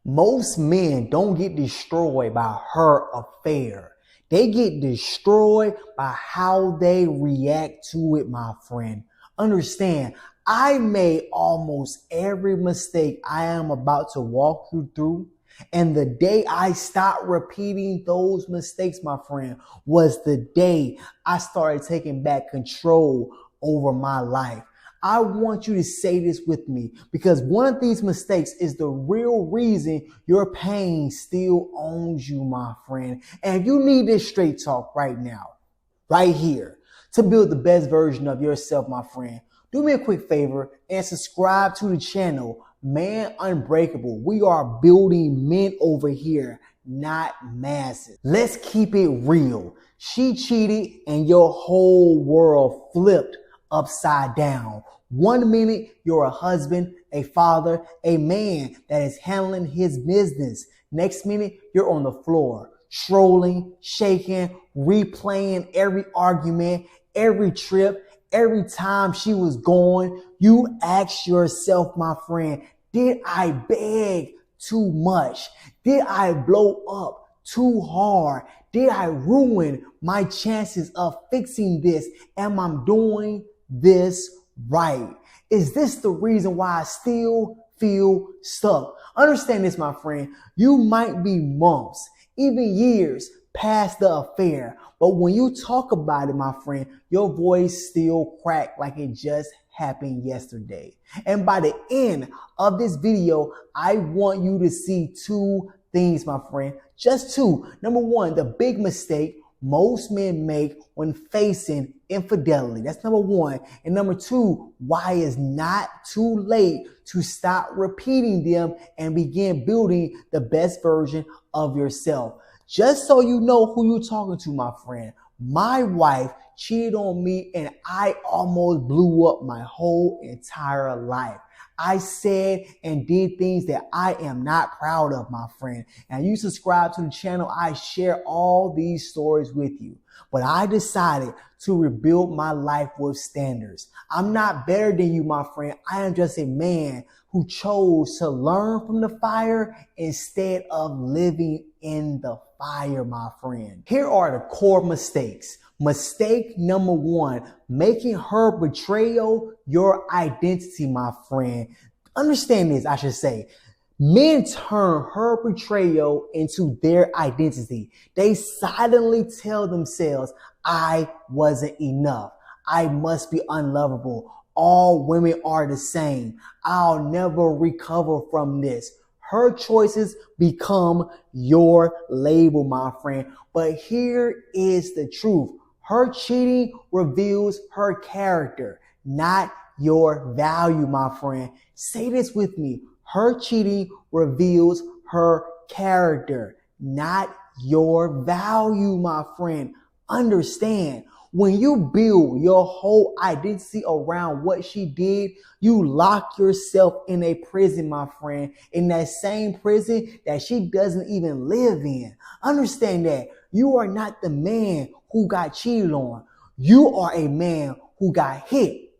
Most men don't get destroyed by her affair. They get destroyed by how they react to it, my friend. Understand, I made almost every mistake I am about to walk you through. And the day I stopped repeating those mistakes, my friend, was the day I started taking back control over my life. I want you to say this with me because one of these mistakes is the real reason your pain still owns you, my friend. And you need this straight talk right now, right here, to build the best version of yourself, my friend. Do me a quick favor and subscribe to the channel, Man Unbreakable. We are building men over here, not masses. Let's keep it real. She cheated and your whole world flipped upside down. 1 minute, you're a husband, a father, a man that is handling his business. Next minute, you're on the floor, trolling, shaking, replaying every argument, every trip, every time she was gone. You ask yourself, my friend, did I beg too much? Did I blow up too hard? Did I ruin my chances of fixing this? Am I doing this right? Is this the reason why I still feel stuck? Understand this, my friend. You might be months, even years past the affair, but when you talk about it, my friend, your voice still cracked like it just happened yesterday. And by the end of this video, I want you to see two things, my friend. Just two. Number one, the big mistake most men make when facing infidelity. That's number one. And number two, why it's not too late to stop repeating them and begin building the best version of yourself. Just so you know who you're talking to, my friend, my wife cheated on me and I almost blew up my whole entire life. I said and did things that I am not proud of, my friend. And you subscribe to the channel, I share all these stories with you. But I decided to rebuild my life with standards. I'm not better than you, my friend. I am just a man who chose to learn from the fire instead of living in the fire, my friend. Here are the core mistakes. Mistake number one, making her betrayal your identity, my friend. Understand this, I should say. Men turn her betrayal into their identity. They silently tell themselves, I wasn't enough. I must be unlovable. All women are the same. I'll never recover from this. Her choices become your label, my friend. But here is the truth. Her cheating reveals her character, not your value, my friend. Say this with me. Her cheating reveals her character, not your value, my friend. Understand, when you build your whole identity around what she did, you lock yourself in a prison, my friend, in that same prison that she doesn't even live in. Understand that you are not the man who got cheated on. You are a man who got hit,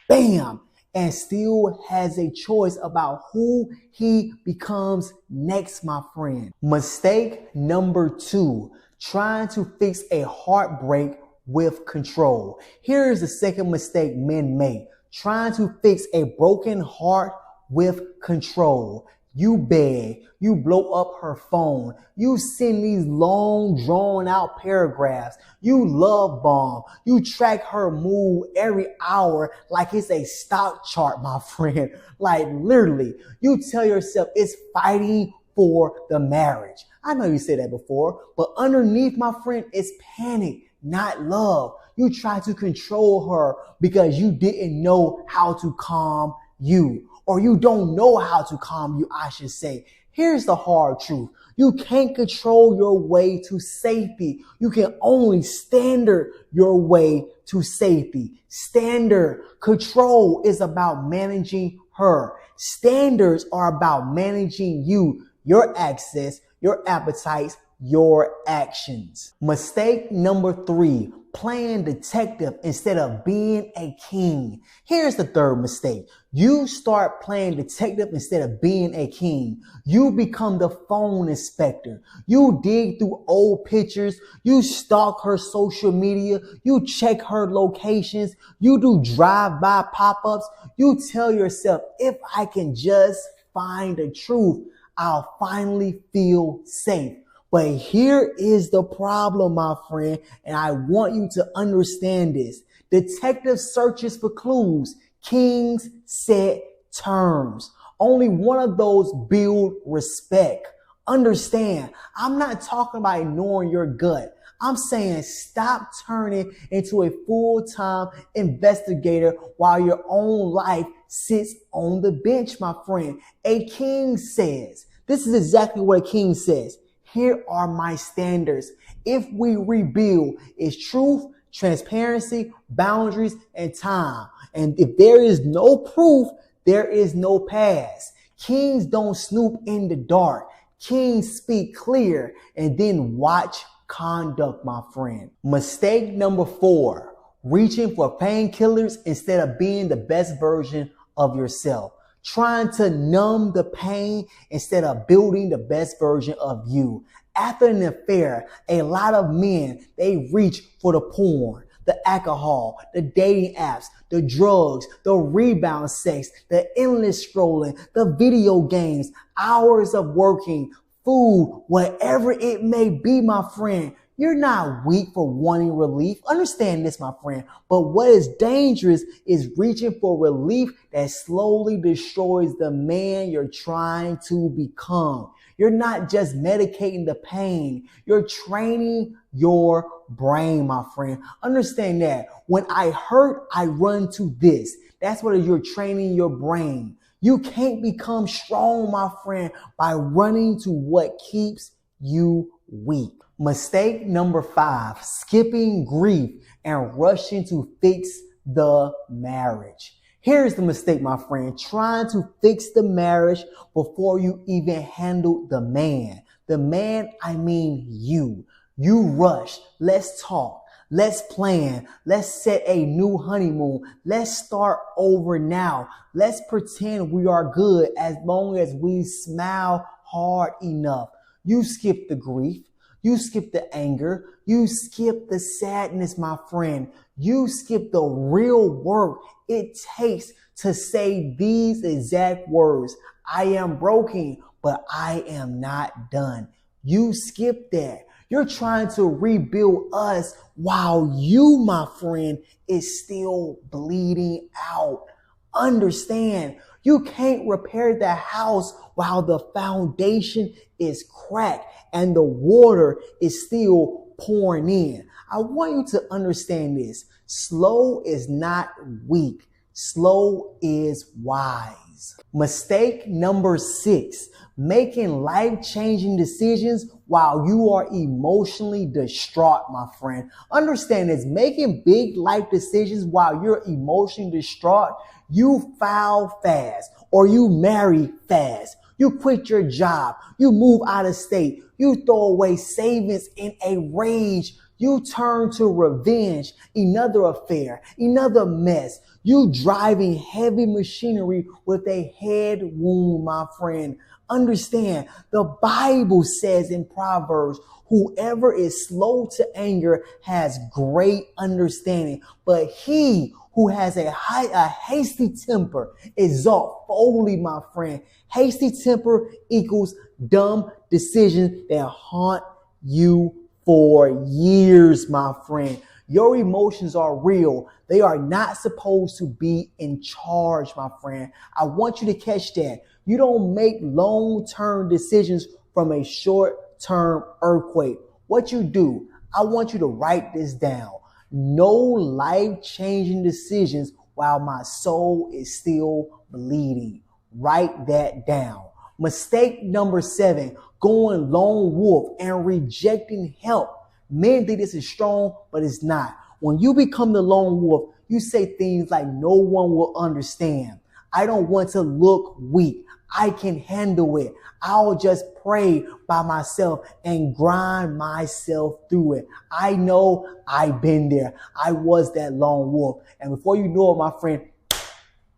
bam, and still has a choice about who he becomes next, my friend. Mistake number two, trying to fix a heartbreak with control. Here is the second mistake men make, trying to fix a broken heart with control. You beg, you blow up her phone, you send these long drawn out paragraphs, you love bomb, you track her mood every hour like it's a stock chart, my friend. Like literally, you tell yourself it's fighting for the marriage. I know you said that before, but underneath, my friend, it's panic, not love. You try to control her because you didn't know how to calm you. Or you don't know how to calm you, I should say. Here's the hard truth. You can't control your way to safety. You can only standard your way to safety. Standard control is about managing her. Standards are about managing you, your access, your appetites, your actions. Mistake number 3, playing detective instead of being a king. Here's the third mistake. You start playing detective instead of being a king. You become the phone inspector. You dig through old pictures. You stalk her social media. You check her locations. You do drive-by pop-ups. You tell yourself, if I can just find the truth, I'll finally feel safe. But here is the problem, my friend, and I want you to understand this. Detective searches for clues. Kings set terms. Only one of those build respect. Understand, I'm not talking about ignoring your gut. I'm saying stop turning into a full-time investigator while your own life sits on the bench, my friend. A king says, this is exactly what a king says. Here are my standards. If we rebuild, it's truth, transparency, boundaries, and time. And if there is no proof, there is no past. Kings don't snoop in the dark. Kings speak clear and then watch conduct, my friend. Mistake number 4, reaching for painkillers instead of being the best version of yourself. Trying to numb the pain instead of building the best version of you. After an affair, a lot of men, they reach for the porn, the alcohol, the dating apps, the drugs, the rebound sex, the endless scrolling, the video games, hours of working, food, whatever it may be, my friend. You're not weak for wanting relief. Understand this, my friend. But what is dangerous is reaching for relief that slowly destroys the man you're trying to become. You're not just medicating the pain. You're training your brain, my friend. Understand that. When I hurt, I run to this. That's what you're training your brain. You can't become strong, my friend, by running to what keeps you weak. Mistake number 5, skipping grief and rushing to fix the marriage. Here's the mistake, my friend, trying to fix the marriage before you even handle the man. The man, I mean you. You rush. Let's talk. Let's plan. Let's set a new honeymoon. Let's start over now. Let's pretend we are good as long as we smile hard enough. You skip the grief. You skip the anger. You skip the sadness, my friend. You skip the real work it takes to say these exact words. I am broken, but I am not done. You skip that. You're trying to rebuild us while you, my friend, is still bleeding out. Understand, you can't repair the house while the foundation is cracked and the water is still pouring in. I want you to understand this. Slow is not weak. Slow is wise. Mistake number 6, making life-changing decisions while you are emotionally distraught, my friend. Understand this, making big life decisions while you're emotionally distraught, you foul fast or you marry fast. You quit your job. You move out of state. You throw away savings in a rage. You turn to revenge, another affair, another mess. You driving heavy machinery with a head wound, my friend. Understand, the Bible says in Proverbs, whoever is slow to anger has great understanding, but he who has a hasty temper exalt folly, my friend. Hasty temper equals dumb decisions that haunt you for years, my friend. Your emotions are real. They are not supposed to be in charge, my friend. I want you to catch that. You don't make long-term decisions from a short-term earthquake. What you do, I want you to write this down. No life-changing decisions while my soul is still bleeding. Write that down. Mistake number 7, going lone wolf and rejecting help. Men think this is strong, but it's not. When you become the lone wolf, you say things like no one will understand. I don't want to look weak. I can handle it. I'll just pray by myself and grind myself through it. I know I've been there. I was that lone wolf. And before you know it, my friend,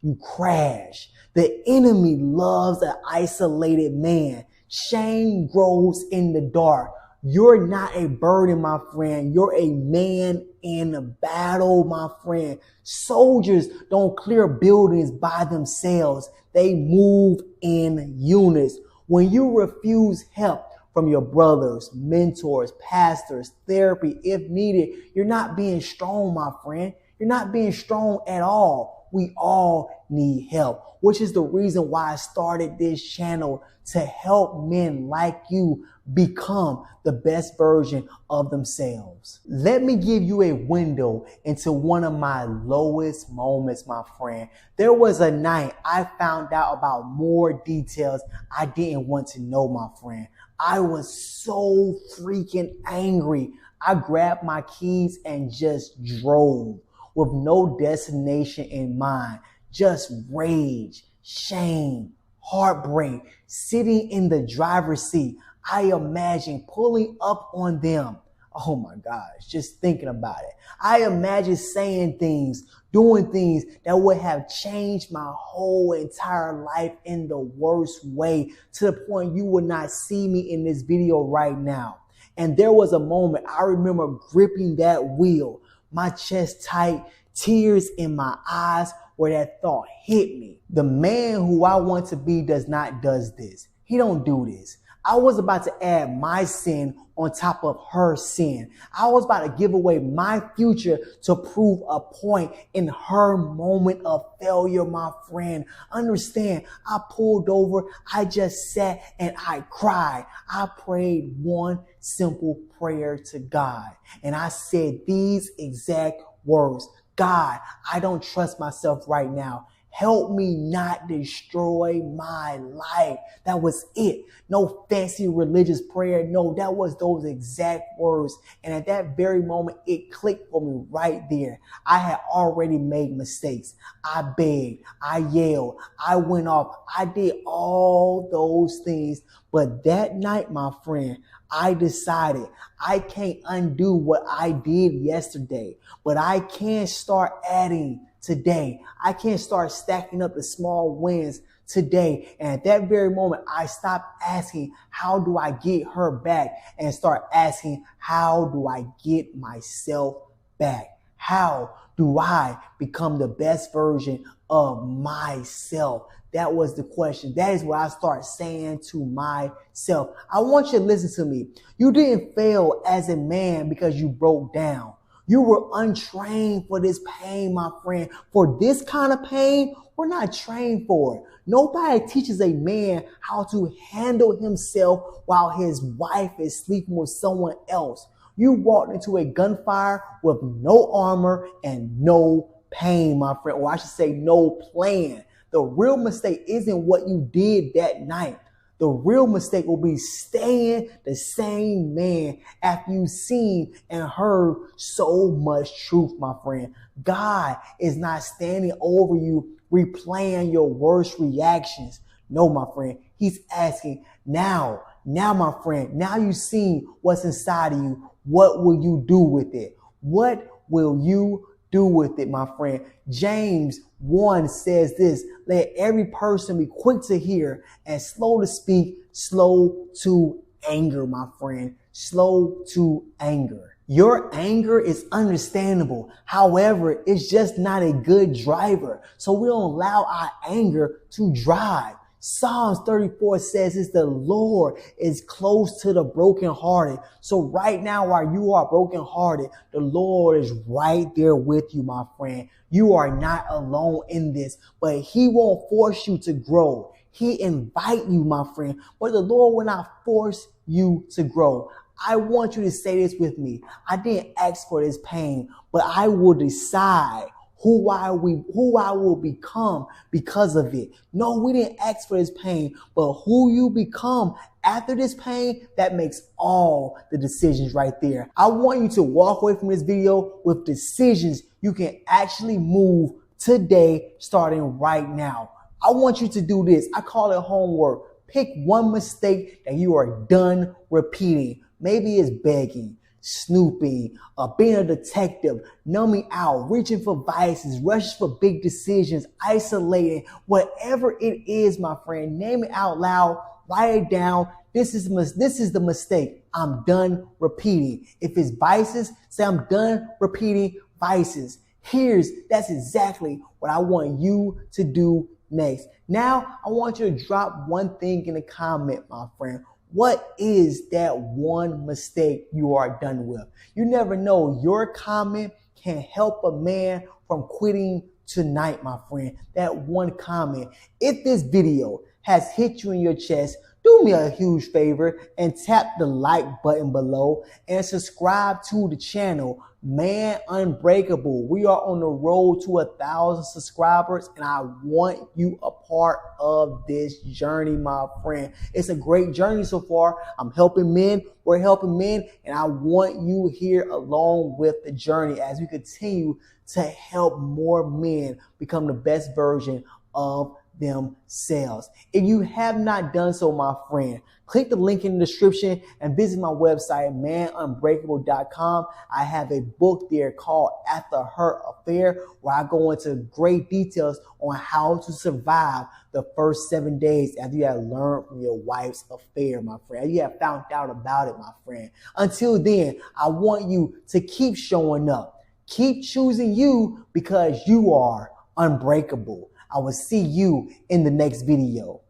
you crash. The enemy loves an isolated man. Shame grows in the dark. You're not a burden, my friend. You're a man in a battle, my friend. Soldiers don't clear buildings by themselves. They move in units. When you refuse help from your brothers, mentors, pastors, therapy, if needed, you're not being strong, my friend. You're not being strong at all. We all need help, which is the reason why I started this channel, to help men like you become the best version of themselves. Let me give you a window into one of my lowest moments, my friend. There was a night I found out about more details I didn't want to know, my friend. I was so freaking angry. I grabbed my keys and just drove with no destination in mind. Just rage, shame, heartbreak. Sitting in the driver's seat, I imagine pulling up on them. Oh my gosh, just thinking about it. I imagine saying things, doing things that would have changed my whole entire life in the worst way, to the point you would not see me in this video right now. And there was a moment I remember gripping that wheel, my chest tight, tears in my eyes, where that thought hit me. The man who I want to be does this. He don't do this. I was about to add my sin on top of her sin. I was about to give away my future to prove a point in her moment of failure, my friend. Understand, I pulled over, I just sat and I cried. I prayed one simple prayer to God. And I said these exact words: God, I don't trust myself right now. Help me not destroy my life. That was it. No fancy religious prayer. No, that was those exact words. And at that very moment, it clicked for me right there. I had already made mistakes. I begged, I yelled, I went off. I did all those things. But that night, my friend, I decided I can't undo what I did yesterday, but I can start adding today. I can start stacking up the small wins today. And at that very moment, I stopped asking, how do I get her back? And start asking, how do I get myself back? How do I become the best version of myself? That was the question. That is what I start saying to myself. I want you to listen to me. You didn't fail as a man because you broke down. You were untrained for this pain, my friend. For this kind of pain, we're not trained for it. Nobody teaches a man how to handle himself while his wife is sleeping with someone else. You walked into a gunfire with no armor and no pain, my friend. Or I should say no plan. The real mistake isn't what you did that night. The real mistake will be staying the same man after you've seen and heard so much truth, my friend. God is not standing over you replaying your worst reactions. No, my friend. He's asking, now, my friend, now you've seen what's inside of you. What will you do with it? What will you do with it, my friend? James 1 says this: let every person be quick to hear and slow to speak, slow to anger, my friend. Slow to anger. Your anger is understandable. However, it's just not a good driver. So we don't allow our anger to drive. Psalms 34 says it's the Lord is close to the brokenhearted. So right now, while you are brokenhearted, the Lord is right there with you, my friend. You are not alone in this, but He won't force you to grow. He invite you, my friend, but the Lord will not force you to grow. I want you to say this with me. I didn't ask for this pain, but I will decide who I will become because of it. No, we didn't ask for this pain, but who you become after this pain, that makes all the decisions right there. I want you to walk away from this video with decisions you can actually move today, starting right now. I want you to do this. I call it homework. Pick one mistake that you are done repeating. Maybe it's begging, snooping, being a detective, numbing out, reaching for vices, rushes for big decisions, isolating, whatever it is, my friend, name it out loud, write it down. This is the mistake I'm done repeating. If it's vices, say I'm done repeating vices. That's exactly what I want you to do next. Now, I want you to drop one thing in the comment, my friend. What is that one mistake you are done with? You never know. Your comment can help a man from quitting tonight, my friend. That one comment. If this video has hit you in your chest, do me a huge favor and tap the like button below and subscribe to the channel, Man Unbreakable. We are on the road to 1,000 subscribers, and I want you a part of this journey, my friend. It's a great journey so far. I'm helping men. We're helping men, and I want you here along with the journey as we continue to help more men become the best version of themselves. If you have not done so, my friend, click the link in the description and visit my website, manunbreakable.com. I have a book there called At the Hurt Affair, where I go into great details on how to survive the first 7 days after you have learned from your wife's affair, my friend. You have found out about it, my friend. Until then, I want you to keep showing up. Keep choosing you because you are unbreakable. I will see you in the next video.